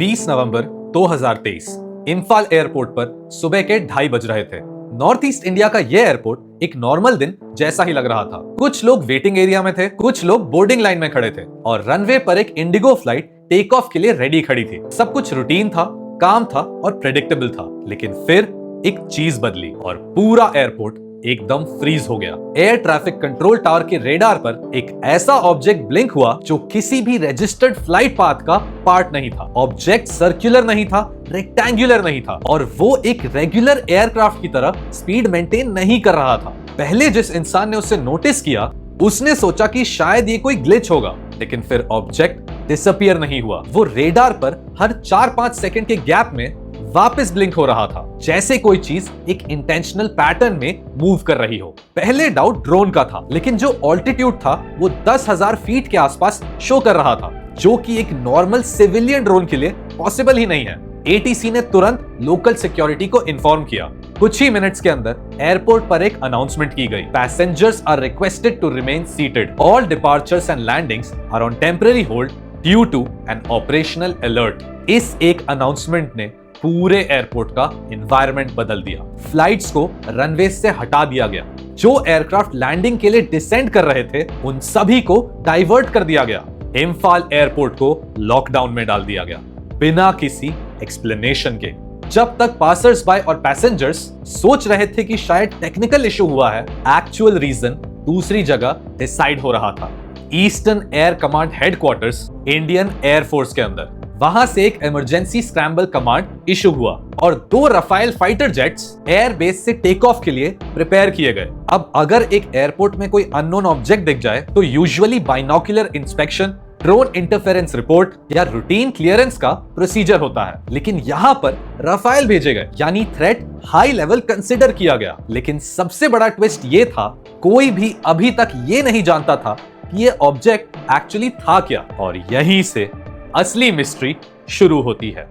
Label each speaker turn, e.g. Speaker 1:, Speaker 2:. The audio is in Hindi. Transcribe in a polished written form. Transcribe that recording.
Speaker 1: 20 नवंबर 2023 इम्फाल एयरपोर्ट पर सुबह के 2:30 बज रहे थे। नॉर्थ ईस्ट इंडिया का यह एयरपोर्ट एक नॉर्मल दिन जैसा ही लग रहा था। कुछ लोग वेटिंग एरिया में थे, कुछ लोग बोर्डिंग लाइन में खड़े थे और रनवे पर एक इंडिगो फ्लाइट टेक ऑफ के लिए रेडी खड़ी थी। सब कुछ रूटीन था, काम था और प्रेडिक्टेबल था। लेकिन फिर एक चीज बदली और पूरा एयरपोर्ट एकदम फ्रीज हो गया। एयर ट्रैफिक कंट्रोल टावर के रेडार पर एक ऐसा ऑब्जेक्ट ब्लिंक हुआ जो किसी भी रजिस्टर्ड फ्लाइट पाथ का पार्ट नहीं था। ऑब्जेक्ट सर्कुलर नहीं था, रेक्टेंगुलर नहीं था और वो एक रेगुलर एयरक्राफ्ट की तरह स्पीड मेंटेन नहीं कर रहा था। पहले जिस इंसान ने उसे नोटिस किया उसने सोचा कि शायद ये कोई ग्लिच होगा, लेकिन फिर ऑब्जेक्ट डिसअपीयर नहीं हुआ। वो रेडार पर हर 4-5 सेकंड के गैप में वापस ब्लिंक हो रहा था, जैसे कोई चीज एक इंटेंशनल पैटर्न में मूव कर रही हो। पहले डाउट ड्रोन का था, लेकिन जो ऑल्टीट्यूड था वो 10,000 फीट के आसपास शो कर रहा था, जो कि एक नॉर्मल सिविलियन ड्रोन के लिए पॉसिबल ही नहीं है। एटीसी ने तुरंत लोकल सिक्योरिटी को इन्फॉर्म किया। कुछ ही मिनट्स के अंदर एयरपोर्ट पर एक अनाउंसमेंट की गई। Passengers are requested to remain seated. All departures and landings are on temporary hold due to an operational alert. इस एक अनाउंसमेंट ने पूरे एयरपोर्ट का एनवायरनमेंट बदल दिया। फ्लाइट्स को रनवे से हटा दिया गया। जो एयरक्राफ्ट लैंडिंग के लिए डिसेंड कर रहे थे उन सभी को डाइवर्ट कर दिया गया। इम्फाल एयरपोर्ट को लॉकडाउन में डाल दिया गया बिना किसी एक्सप्लेनेशन के। जब तक पासर्स बाय और पैसेंजर्स सोच रहे थे कि शायद टेक्निकल इशू हुआ है, एक्चुअल रीजन दूसरी जगह डिसाइड हो रहा था। Eastern air command headquarters Indian air force के अंदर। वहां से एक इमरजेंसी स्क्रैम्बल कमांड इशू हुआ और 2 Rafale fighter jets air base से टेक ऑफ के लिए प्रिपेयर किए गए। अब अगर एक एयरपोर्ट में कोई अननोन ऑब्जेक्ट दिख जाए तो usually binocular inspection, drone interference report या रूटीन क्लियरेंस का प्रोसीजर होता है। लेकिन यहां पर रफाइल भेजे गए, यानी थ्रेट हाई लेवल कंसिडर किया गया। लेकिन सबसे बड़ा ट्विस्ट ये था, कोई भी अभी तक ये नहीं जानता था कि ये ऑब्जेक्ट एक्चुअली था क्या। और यहीं से असली मिस्ट्री शुरू होती है।